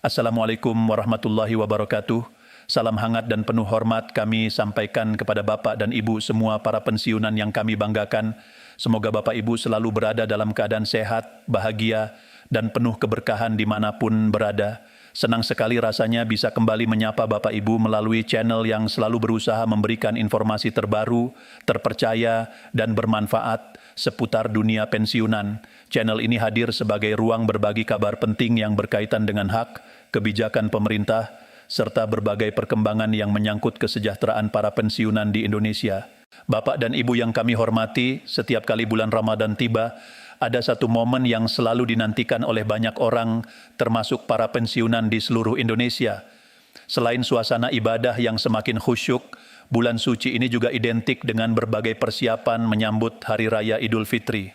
Assalamualaikum warahmatullahi wabarakatuh. Salam hangat dan penuh hormat kami sampaikan kepada Bapak dan Ibu semua para pensiunan yang kami banggakan. Semoga Bapak Ibu selalu berada dalam keadaan sehat, bahagia, dan penuh keberkahan dimanapun berada. Senang sekali rasanya bisa kembali menyapa Bapak Ibu melalui channel yang selalu berusaha memberikan informasi terbaru, terpercaya, dan bermanfaat seputar dunia pensiunan. Channel ini hadir sebagai ruang berbagi kabar penting yang berkaitan dengan hak, kebijakan pemerintah, serta berbagai perkembangan yang menyangkut kesejahteraan para pensiunan di Indonesia. Bapak dan Ibu yang kami hormati, setiap kali bulan Ramadan tiba, ada satu momen yang selalu dinantikan oleh banyak orang, termasuk para pensiunan di seluruh Indonesia. Selain suasana ibadah yang semakin khusyuk, bulan suci ini juga identik dengan berbagai persiapan menyambut Hari Raya Idul Fitri.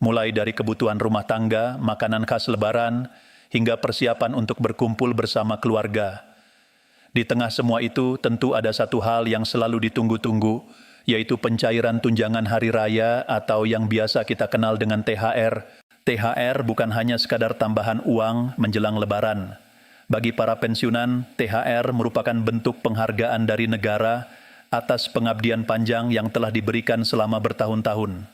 Mulai dari kebutuhan rumah tangga, makanan khas Lebaran, hingga persiapan untuk berkumpul bersama keluarga. Di tengah semua itu, tentu ada satu hal yang selalu ditunggu-tunggu, yaitu pencairan tunjangan hari raya atau yang biasa kita kenal dengan THR. THR bukan hanya sekadar tambahan uang menjelang Lebaran. Bagi para pensiunan, THR merupakan bentuk penghargaan dari negara atas pengabdian panjang yang telah diberikan selama bertahun-tahun.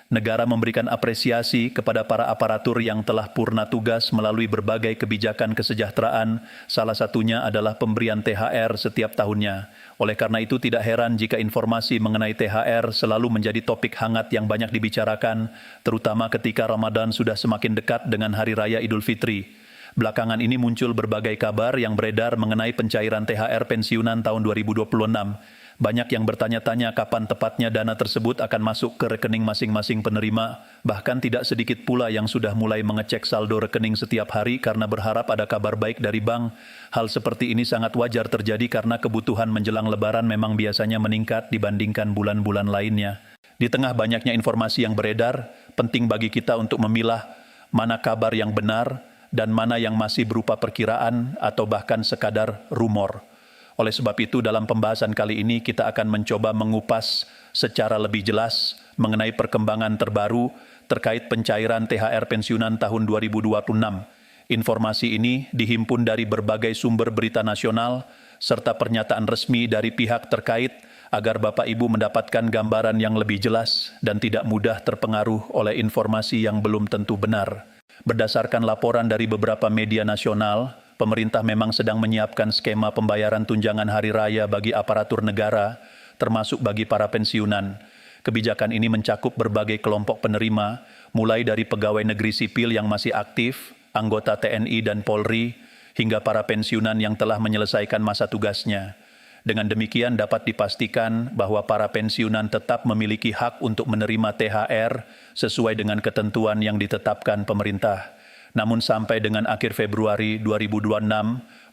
Negara memberikan apresiasi kepada para aparatur yang telah purna tugas melalui berbagai kebijakan kesejahteraan, salah satunya adalah pemberian THR setiap tahunnya. Oleh karena itu tidak heran jika informasi mengenai THR selalu menjadi topik hangat yang banyak dibicarakan, terutama ketika Ramadan sudah semakin dekat dengan Hari Raya Idul Fitri. Belakangan ini muncul berbagai kabar yang beredar mengenai pencairan THR pensiunan tahun 2026. Banyak yang bertanya-tanya kapan tepatnya dana tersebut akan masuk ke rekening masing-masing penerima. Bahkan tidak sedikit pula yang sudah mulai mengecek saldo rekening setiap hari karena berharap ada kabar baik dari bank. Hal seperti ini sangat wajar terjadi karena kebutuhan menjelang Lebaran memang biasanya meningkat dibandingkan bulan-bulan lainnya. Di tengah banyaknya informasi yang beredar, penting bagi kita untuk memilah mana kabar yang benar dan mana yang masih berupa perkiraan atau bahkan sekadar rumor. Oleh sebab itu, dalam pembahasan kali ini kita akan mencoba mengupas secara lebih jelas mengenai perkembangan terbaru terkait pencairan THR pensiunan tahun 2026. Informasi ini dihimpun dari berbagai sumber berita nasional serta pernyataan resmi dari pihak terkait agar Bapak Ibu mendapatkan gambaran yang lebih jelas dan tidak mudah terpengaruh oleh informasi yang belum tentu benar. Berdasarkan laporan dari beberapa media nasional, pemerintah memang sedang menyiapkan skema pembayaran tunjangan hari raya bagi aparatur negara, termasuk bagi para pensiunan. Kebijakan ini mencakup berbagai kelompok penerima, mulai dari pegawai negeri sipil yang masih aktif, anggota TNI dan Polri, hingga para pensiunan yang telah menyelesaikan masa tugasnya. Dengan demikian dapat dipastikan bahwa para pensiunan tetap memiliki hak untuk menerima THR sesuai dengan ketentuan yang ditetapkan pemerintah. Namun sampai dengan akhir Februari 2026,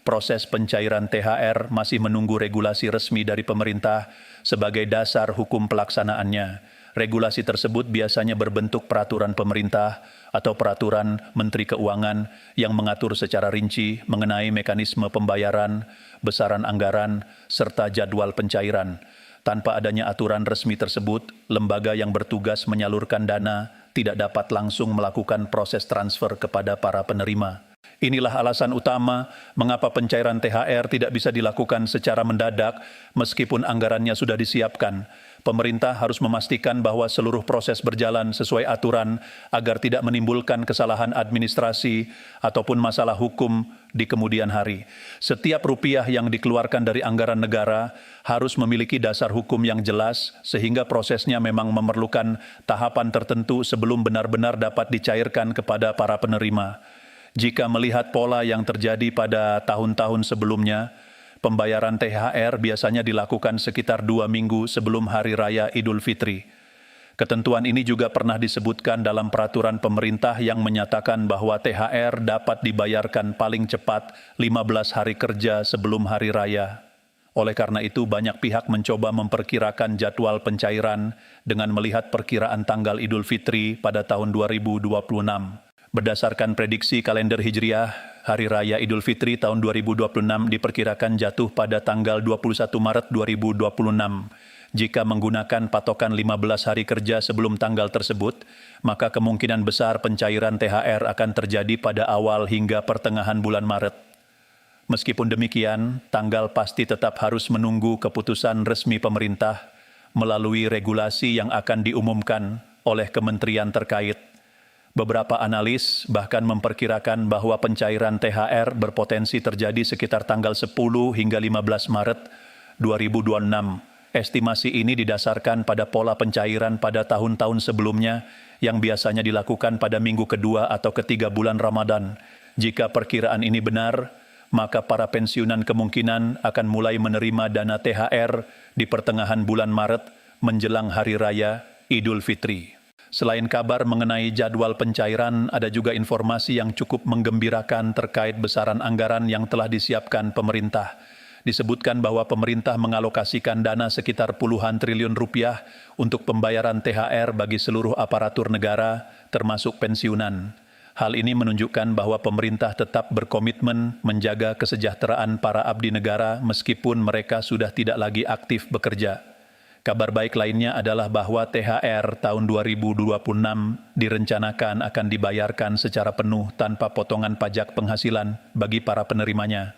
proses pencairan THR masih menunggu regulasi resmi dari pemerintah sebagai dasar hukum pelaksanaannya. Regulasi tersebut biasanya berbentuk peraturan pemerintah atau peraturan Menteri Keuangan yang mengatur secara rinci mengenai mekanisme pembayaran, besaran anggaran, serta jadwal pencairan. Tanpa adanya aturan resmi tersebut, lembaga yang bertugas menyalurkan dana tidak dapat langsung melakukan proses transfer kepada para penerima. Inilah alasan utama mengapa pencairan THR tidak bisa dilakukan secara mendadak meskipun anggarannya sudah disiapkan. Pemerintah harus memastikan bahwa seluruh proses berjalan sesuai aturan agar tidak menimbulkan kesalahan administrasi ataupun masalah hukum di kemudian hari. Setiap rupiah yang dikeluarkan dari anggaran negara harus memiliki dasar hukum yang jelas sehingga prosesnya memang memerlukan tahapan tertentu sebelum benar-benar dapat dicairkan kepada para penerima. Jika melihat pola yang terjadi pada tahun-tahun sebelumnya, pembayaran THR biasanya dilakukan sekitar 2 minggu sebelum Hari Raya Idul Fitri. Ketentuan ini juga pernah disebutkan dalam peraturan pemerintah yang menyatakan bahwa THR dapat dibayarkan paling cepat 15 hari kerja sebelum Hari Raya. Oleh karena itu, banyak pihak mencoba memperkirakan jadwal pencairan dengan melihat perkiraan tanggal Idul Fitri pada tahun 2026. Berdasarkan prediksi kalender Hijriah, Hari Raya Idul Fitri tahun 2026 diperkirakan jatuh pada tanggal 21 Maret 2026. Jika menggunakan patokan 15 hari kerja sebelum tanggal tersebut, maka kemungkinan besar pencairan THR akan terjadi pada awal hingga pertengahan bulan Maret. Meskipun demikian, tanggal pasti tetap harus menunggu keputusan resmi pemerintah melalui regulasi yang akan diumumkan oleh kementerian terkait. Beberapa analis bahkan memperkirakan bahwa pencairan THR berpotensi terjadi sekitar tanggal 10 hingga 15 Maret 2026. Estimasi ini didasarkan pada pola pencairan pada tahun-tahun sebelumnya yang biasanya dilakukan pada minggu kedua atau ketiga bulan Ramadan. Jika perkiraan ini benar, maka para pensiunan kemungkinan akan mulai menerima dana THR di pertengahan bulan Maret menjelang Hari Raya Idul Fitri. Selain kabar mengenai jadwal pencairan, ada juga informasi yang cukup menggembirakan terkait besaran anggaran yang telah disiapkan pemerintah. Disebutkan bahwa pemerintah mengalokasikan dana sekitar puluhan triliun rupiah untuk pembayaran THR bagi seluruh aparatur negara, termasuk pensiunan. Hal ini menunjukkan bahwa pemerintah tetap berkomitmen menjaga kesejahteraan para abdi negara meskipun mereka sudah tidak lagi aktif bekerja. Kabar baik lainnya adalah bahwa THR tahun 2026 direncanakan akan dibayarkan secara penuh tanpa potongan pajak penghasilan bagi para penerimanya.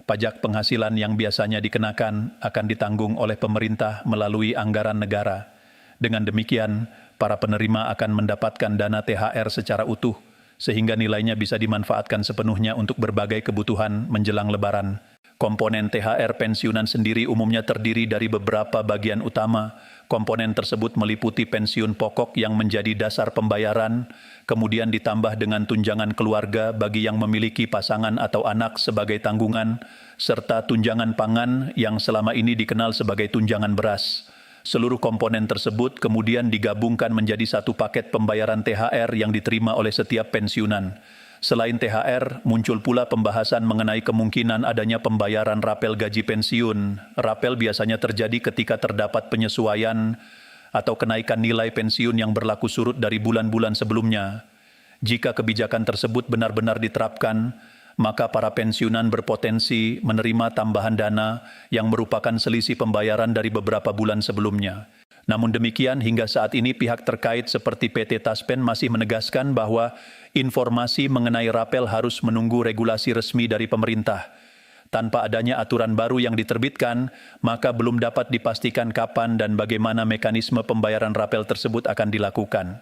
Pajak penghasilan yang biasanya dikenakan akan ditanggung oleh pemerintah melalui anggaran negara. Dengan demikian, para penerima akan mendapatkan dana THR secara utuh, sehingga nilainya bisa dimanfaatkan sepenuhnya untuk berbagai kebutuhan menjelang Lebaran. Komponen THR pensiunan sendiri umumnya terdiri dari beberapa bagian utama. Komponen tersebut meliputi pensiun pokok yang menjadi dasar pembayaran, kemudian ditambah dengan tunjangan keluarga bagi yang memiliki pasangan atau anak sebagai tanggungan, serta tunjangan pangan yang selama ini dikenal sebagai tunjangan beras. Seluruh komponen tersebut kemudian digabungkan menjadi satu paket pembayaran THR yang diterima oleh setiap pensiunan. Selain THR, muncul pula pembahasan mengenai kemungkinan adanya pembayaran rapel gaji pensiun. Rapel biasanya terjadi ketika terdapat penyesuaian atau kenaikan nilai pensiun yang berlaku surut dari bulan-bulan sebelumnya. Jika kebijakan tersebut benar-benar diterapkan, maka para pensiunan berpotensi menerima tambahan dana yang merupakan selisih pembayaran dari beberapa bulan sebelumnya. Namun demikian, hingga saat ini pihak terkait seperti PT Taspen masih menegaskan bahwa informasi mengenai rapel harus menunggu regulasi resmi dari pemerintah. Tanpa adanya aturan baru yang diterbitkan, maka belum dapat dipastikan kapan dan bagaimana mekanisme pembayaran rapel tersebut akan dilakukan.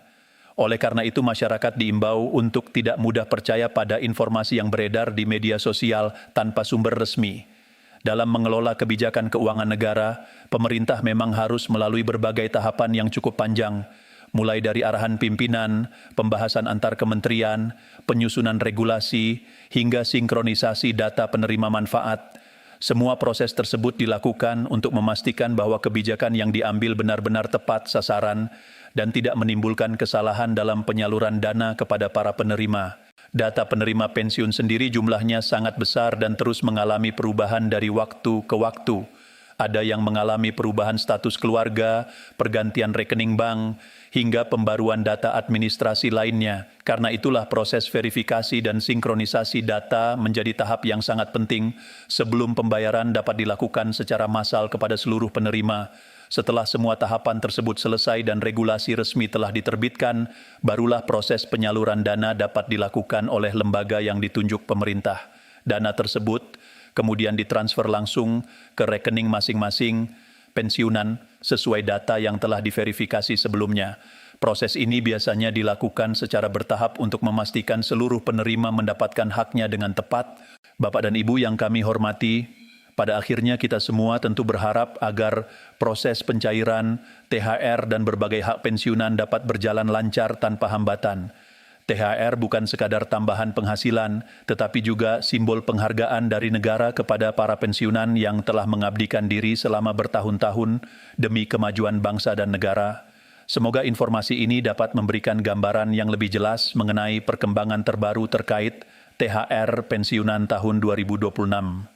Oleh karena itu, masyarakat diimbau untuk tidak mudah percaya pada informasi yang beredar di media sosial tanpa sumber resmi. Dalam mengelola kebijakan keuangan negara, pemerintah memang harus melalui berbagai tahapan yang cukup panjang, mulai dari arahan pimpinan, pembahasan antar kementerian, penyusunan regulasi, hingga sinkronisasi data penerima manfaat. Semua proses tersebut dilakukan untuk memastikan bahwa kebijakan yang diambil benar-benar tepat sasaran dan tidak menimbulkan kesalahan dalam penyaluran dana kepada para penerima. Data penerima pensiun sendiri jumlahnya sangat besar dan terus mengalami perubahan dari waktu ke waktu. Ada yang mengalami perubahan status keluarga, pergantian rekening bank, hingga pembaruan data administrasi lainnya. Karena itulah proses verifikasi dan sinkronisasi data menjadi tahap yang sangat penting sebelum pembayaran dapat dilakukan secara massal kepada seluruh penerima. Setelah semua tahapan tersebut selesai dan regulasi resmi telah diterbitkan, barulah proses penyaluran dana dapat dilakukan oleh lembaga yang ditunjuk pemerintah. Dana tersebut kemudian ditransfer langsung ke rekening masing-masing pensiunan sesuai data yang telah diverifikasi sebelumnya. Proses ini biasanya dilakukan secara bertahap untuk memastikan seluruh penerima mendapatkan haknya dengan tepat. Bapak dan Ibu yang kami hormati, pada akhirnya kita semua tentu berharap agar proses pencairan, THR dan berbagai hak pensiunan dapat berjalan lancar tanpa hambatan. THR bukan sekadar tambahan penghasilan, tetapi juga simbol penghargaan dari negara kepada para pensiunan yang telah mengabdikan diri selama bertahun-tahun demi kemajuan bangsa dan negara. Semoga informasi ini dapat memberikan gambaran yang lebih jelas mengenai perkembangan terbaru terkait THR pensiunan tahun 2026.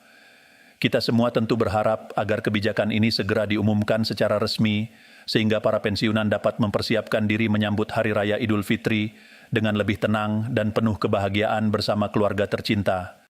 Kita semua tentu berharap agar kebijakan ini segera diumumkan secara resmi, sehingga para pensiunan dapat mempersiapkan diri menyambut Hari Raya Idul Fitri dengan lebih tenang dan penuh kebahagiaan bersama keluarga tercinta.